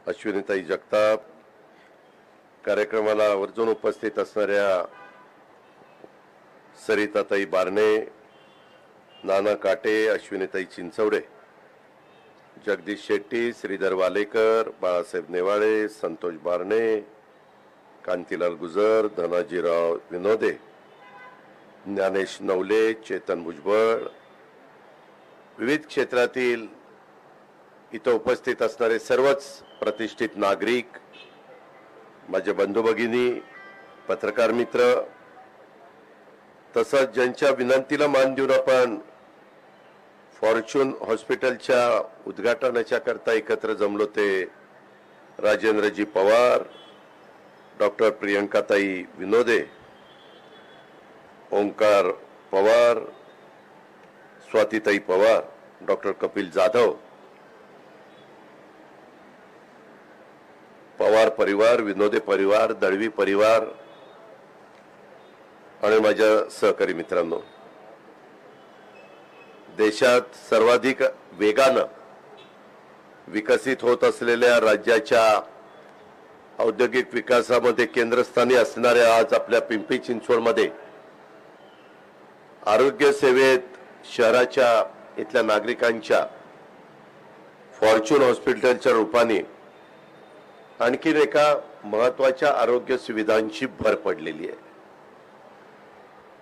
अश्विनीताई जगताप, कार्यक्रमाला आवर्जून उपस्थित असणाऱ्या सरिताताई बारणे, नाना काटे, अश्विनीताई चिंचवडे, जगदीश शेट्टी, श्रीधर वालेकर, बाळासाहेब नेवाळे, संतोष बारणे, कांतीलाल गुजर, धनाजीराव विनोदे, ज्ञानेश नवले, चेतन भुजबळ, विविध क्षेत्रातील इथं उपस्थित असणारे सर्वच प्रतिष्ठित नागरिक, माझे बंधू भगिनी, पत्रकार मित्र, तसंच ज्यांच्या विनंतीला मान देऊन आपण फॉर्च्यून हॉस्पिटलच्या उद्घाटनाच्या करता एकत्र जमलो ते राजेंद्रजी पवार, डॉक्टर प्रियंकाताई विनोदे, ओंकार पवार, स्वातीताई पवार, डॉक्टर कपिल जाधव, पवार परिवार, विनोदे परिवार, दळवी परिवार आणि माझ्या सहकारी मित्रांनो, देशात सर्वाधिक वेगानं विकसित होत असलेल्या राज्याच्या औद्योगिक विकासामध्ये केंद्रस्थानी असणाऱ्या आज आपल्या पिंपरी चिंचवडमध्ये आरोग्य सेवेत शहराच्या इथल्या नागरिकांच्या फॉर्च्यून हॉस्पिटलच्या रूपाने आणखीन एका महत्वाच्या आरोग्य सुविधांची भर पडलेली आहे।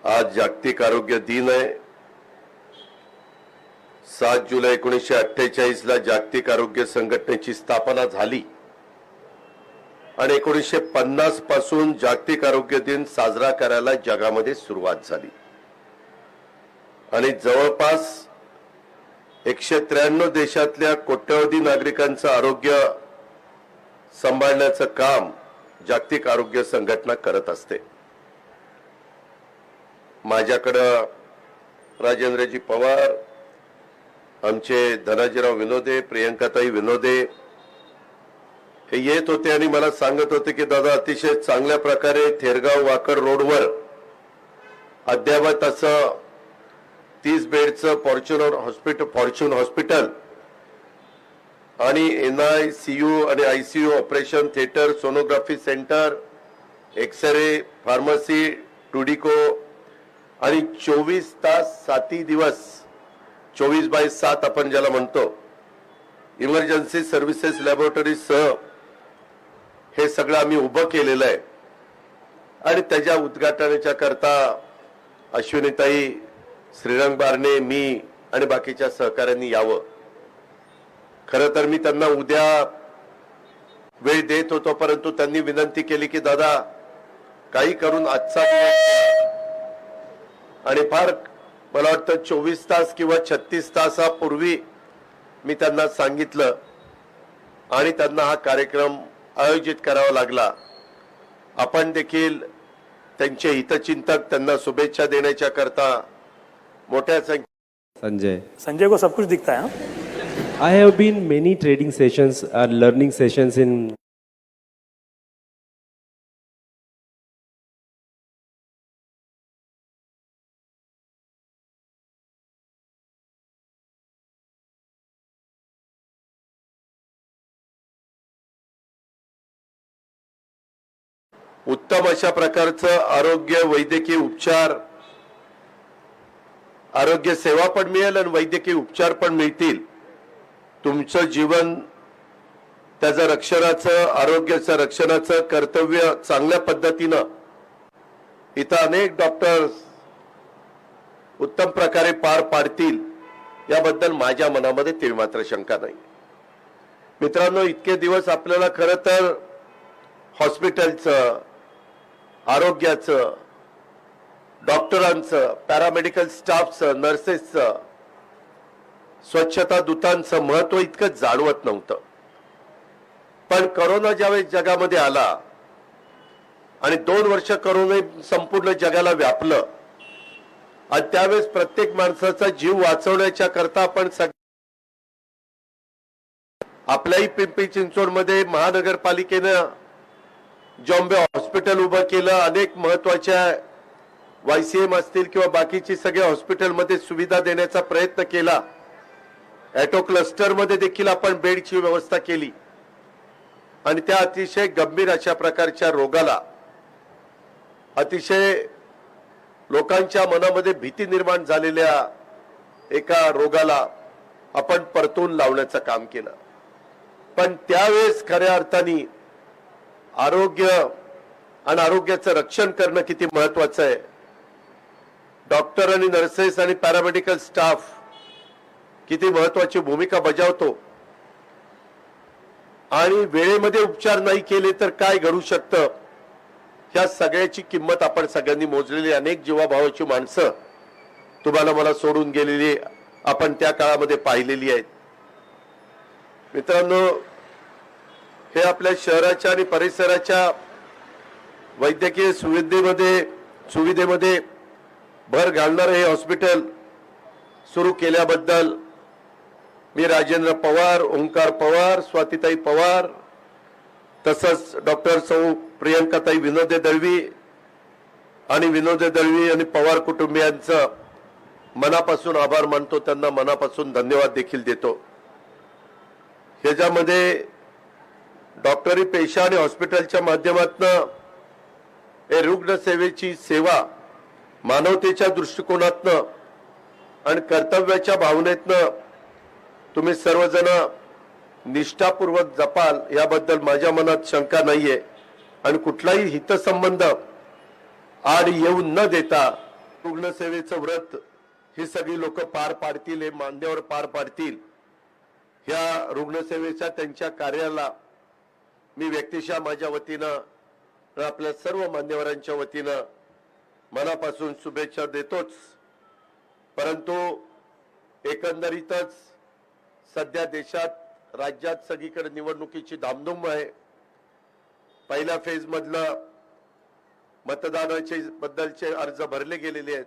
आज जागतिक आरोग्य दिन आहे। 7 जुलै 1948 ला जागतिक आरोग्य संघटनेची स्थापना झाली आणि 1950 पासून जागतिक आरोग्य दिन साजरा करायला जगामध्ये सुरुवात झाली आणि जवळपास 193 देशातल्या कोट्यवधी नागरिकांचं आरोग्य सांभाळण्याचं काम जागतिक आरोग्य संघटना करत असते। माझ्याकडे राजेंद्रजी पवार, आमचे धनाजीराव विनोदे, प्रियंकाताई विनोदे हे येत होते आणि मला सांगत होते की दादा अतिशय चांगल्या प्रकारे थेरगाव वाकड रोडवर अद्यावत असं 30 बेडचं फॉर्च्यून हॉस्पिटल आणि NICU आणि ICU operation theatre, sonography centre, x ray, pharmacy, टुडिको आणि 24 तास 7 दिवस 24/7 आपण ज्याला म्हणतो इमर्जन्सी सर्व्हिसेस लॅबोरेटरी सह हे सगळं आम्ही उभं केलेलं आहे आणि त्याच्या उद्घाटनाच्या करता अश्विनीताई, श्रीरंग बारणे, मी आणि बाकीच्या सहकाऱ्यांनी यावं। खरं तर मी त्यांना उद्या वेळ देत होतो, परंतु त्यांनी विनंती केली की दादा काही करून आजचा दिवस आणि फार मला वाटतं 24 तास किंवा 36 तासापूर्वी मी त्यांना सांगितलं आणि त्यांना हा कार्यक्रम आयोजित करावा लागला। आपण देखील त्यांचे हितचिंतक त्यांना शुभेच्छा देण्याच्या करता मोठ्या संजय को सब कुछ दिखता है। I have been many trading sessions or learning sessions in उत्तम अशा प्रकारचं आरोग्य, वैद्यकीय उपचार, आरोग्य सेवा पण मिळेल आणि वैद्यकीय उपचार पण मिळतील। तुमचं जीवन त्याचं रक्षणाचं, आरोग्याचं रक्षणाचं कर्तव्य चांगल्या पद्धतीनं इथं अनेक डॉक्टर्स उत्तम प्रकारे पार पाडतील याबद्दल माझ्या मनामध्ये तीळमात्र शंका नाही। मित्रांनो, इतके दिवस आपल्याला खरं तर हॉस्पिटलचं, आरोग्याचं, डॉक्टरांचं, पॅरामेडिकल स्टाफचं, नर्सेसचं, स्वच्छता दूतांचं महत्व इतकं जाणवत नव्हतं। पण कोरोना ज्यावेळेस जगामध्ये आला आणि 2 वर्ष कोरोना संपूर्ण जगाला व्यापलं आणि त्यावेळेस प्रत्येक माणसाचा जीव वाचवण्याच्या करता आपण आपल्याही पिंपरी चिंचवडमध्ये महानगरपालिकेनं जॉम्बे हॉस्पिटल उभं केलं। अनेक महत्वाच्या YCM असतील किंवा बाकीची सगळ्या हॉस्पिटलमध्ये सुविधा देण्याचा प्रयत्न केला। ॲटो क्लस्टर मध्ये देखील आपण बेडची व्यवस्था केली आणि त्या अतिशय गंभीर अशा प्रकारच्या रोगाला, अतिशय लोकांच्या मनामध्ये भीती निर्माण झालेल्या एका रोगाला आपण परतून लावण्याचं काम केलं. पण त्यावेळेस खऱ्या अर्थाने आरोग्य आणि आरोग्याचं रक्षण करणं किती महत्वाचं आहे. डॉक्टर आणि नर्सेस आणि पॅरामेडिकल स्टाफ किती महत्वाची भूमिका बजावतो आणि वेळेमध्ये उपचार नाही केले तर काय घडू शकतं, ह्या सगळ्याची किंमत आपण सगळ्यांनी मोजलेली. अनेक जीवाभावाची माणसं तुम्हाला मला सोडून गेलेली आपण त्या काळामध्ये पाहिलेली आहेत. मित्रांनो, हे आपल्या शहराच्या आणि परिसराच्या वैद्यकीय सुविधेमध्ये भर घालणारे हे हॉस्पिटल सुरू केल्याबद्दल मी राजेंद्र पवार, ओंकार पवार, स्वातीताई पवार, तसंच डॉक्टर सौ प्रियंकाताई विनोदे दळवी आणि विनोदे दळवी आणि पवार कुटुंबियांचं मनापासून आभार मानतो. त्यांना मनापासून धन्यवाद देखील देतो. ह्याच्यामध्ये डॉक्टरी पेशा आणि हॉस्पिटलच्या माध्यमातून हे रुग्णसेवेची सेवा मानवतेच्या दृष्टिकोनातनं आणि कर्तव्याच्या भावनेतनं तुम्ही सर्वजण निष्ठापूर्वक जपाल याबद्दल माझ्या मनात शंका नाहीये. आणि कुठलाही हितसंबंध आड येऊ न देता रुग्णसेवेचं व्रत ही सगळी लोक पार पाडतील, हे मान्यवर पार पाडतील. ह्या रुग्णसेवेच्या त्यांच्या कार्याला मी व्यक्तिशः माझ्या वतीनं आपल्या सर्व मान्यवरांच्या वतीनं मनापासून शुभेच्छा देतोच. परंतु एकंदरीतच सध्या देशात, राज्यात सगळीकडे निवडणुकीची धामधूम आहे. पहिल्या फेज मधलं मतदानाचे बद्दलचे अर्ज भरले गेलेले आहेत.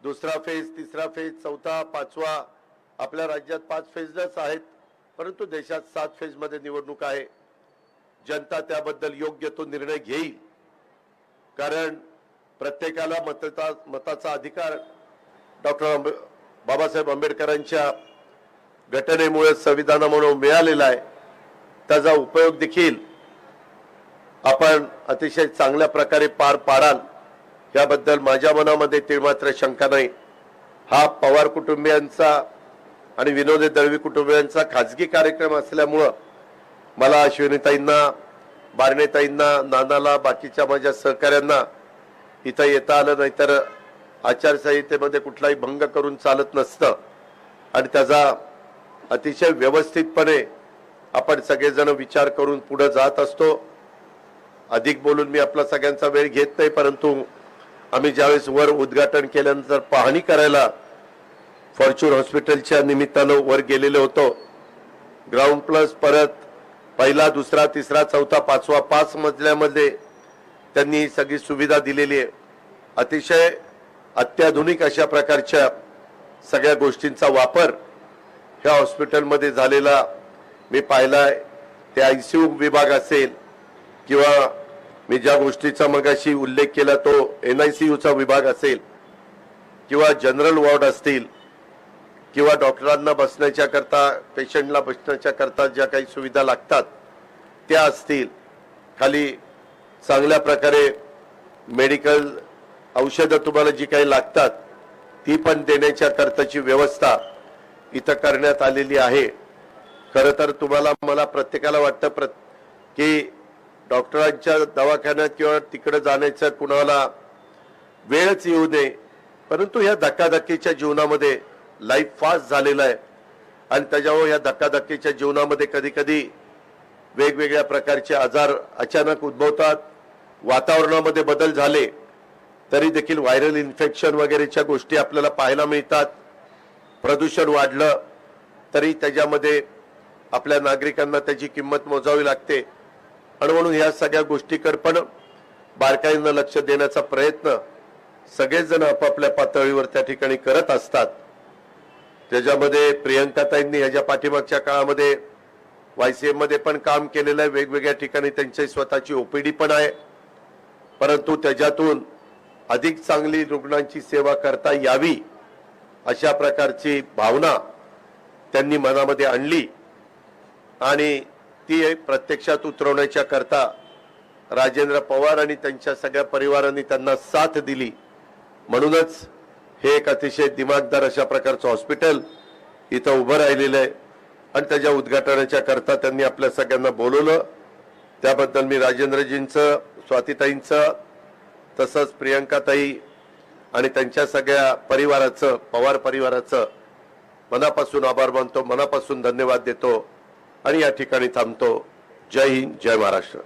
दुसरा फेज, तिसरा फेज, चौथा, पाचवा, आपल्या राज्यात 5 फेजच आहेत, परंतु देशात 7 फेज मध्ये निवडणूक आहे. जनता त्याबद्दल योग्य तो निर्णय घेईल. कारण प्रत्येकाला मताचा अधिकार डॉक्टर बाबासाहेब आंबेडकरांच्या घटनेमुळे, संविधानामुळे मिळालेला आहे. त्याचा उपयोग देखील आपण अतिशय चांगल्या प्रकारे पार पाडाल याबद्दल माझ्या मनामध्ये तिळमात्र शंका नाही. हा पवार कुटुंबियांचा आणि विनोदे दळवी कुटुंबियांचा खाजगी कार्यक्रम असल्यामुळं मला अश्विनीताईंना, बारणेताईंना, नानाला, बाकीच्या माझ्या सहकाऱ्यांना इथं येता आलं नाही. तर आचारसंहितेमध्ये कुठलाही भंग करून चालत नसतं आणि त्याचा अतिशय व्यवस्थितपणे आपण सगळेजण विचार करून पुढे जात असतो. अधिक बोलून मी आपला सगळ्यांचा वेळ घेत नाही, परंतु आम्ही ज्यावेळेस वर उद्घाटन केल्यानंतर पाहणी करायला फॉर्च्यून हॉस्पिटलच्या निमित्तानं वर गेलेलो होतो. ग्राउंड प्लस परत पहिला, दुसरा, तिसरा, चौथा, पाचवा, 5 मजल्यामध्ये त्यांनी सगळी सुविधा दिलेली आहे. अतिशय अत्याधुनिक अशा प्रकारच्या सगळ्या गोष्टींचा वापर ह्या हॉस्पिटलमध्ये झालेला मी पाहिलाय. ते आयसीयू विभाग असेल किंवा मी ज्या गोष्टीचा मगाशी उल्लेख केला तो NICUचा विभाग असेल किंवा जनरल वॉर्ड असतील किंवा डॉक्टरांना बसण्याच्या करता, पेशंटला बसण्याच्या करता ज्या काही सुविधा लागतात त्या असतील, खाली चांगल्या प्रकारे मेडिकल औषधं तुम्हाला जी काही लागतात ती पण देण्याच्या करताची व्यवस्था इथं करण्यात आलेली आहे. खरं तर तुम्हाला, मला प्रत्येकाला वाटतं की डॉक्टरांच्या दवाखान्यात किंवा तिकडे जाण्याचं कुणाला वेळच येऊ नये, परंतु ह्या धक्काधक्कीच्या जीवनामध्ये लाईफ फास्ट झालेला आहे आणि त्याच्यामुळे ह्या धक्काधक्कीच्या जीवनामध्ये कधी कधी वेगवेगळ्या प्रकारचे आजार अचानक उद्भवतात. वातावरणामध्ये बदल झाले तरी देखील व्हायरल इन्फेक्शन वगैरेच्या गोष्टी आपल्याला पाहायला मिळतात. प्रदूषण वाढलं तरी त्याच्यामध्ये आपल्या नागरिकांना त्याची किंमत मोजावी लागते आणि म्हणून ह्या सगळ्या गोष्टीकडे पण बारकाईनं लक्ष देण्याचा प्रयत्न सगळेच जण आपापल्या पातळीवर त्या ठिकाणी करत असतात. त्याच्यामध्ये प्रियंकाताईंनी ह्याच्या पाठीमागच्या काळामध्ये YCM मध्ये पण काम केलेलं आहे. वेगवेगळ्या ठिकाणी त्यांची स्वतःची OPD पण आहे, परंतु त्याच्यातून अधिक चांगली रुग्णांची सेवा करता यावी अशा प्रकारची भावना त्यांनी मनामध्ये आणली आणि ती प्रत्यक्षात उतरवण्याच्या करता राजेंद्र पवार आणि त्यांच्या सगळ्या परिवारांनी त्यांना साथ दिली. म्हणूनच हे एक अतिशय दिमागदार अशा प्रकारचं हॉस्पिटल इथं उभं राहिलेलं आहे आणि त्याच्या उद्घाटनाच्या करता त्यांनी आपल्या सगळ्यांना बोलवलं. त्याबद्दल मी राजेंद्रजींचं, स्वातीताईंचं, तसंच प्रियंकाताई आणि त्यांच्या सगळ्या परिवाराचं, पवार परिवाराचं मनापासून आभार मानतो, मनापासून धन्यवाद देतो आणि या ठिकाणी थांबतो. जय हिंद, जय महाराष्ट्र.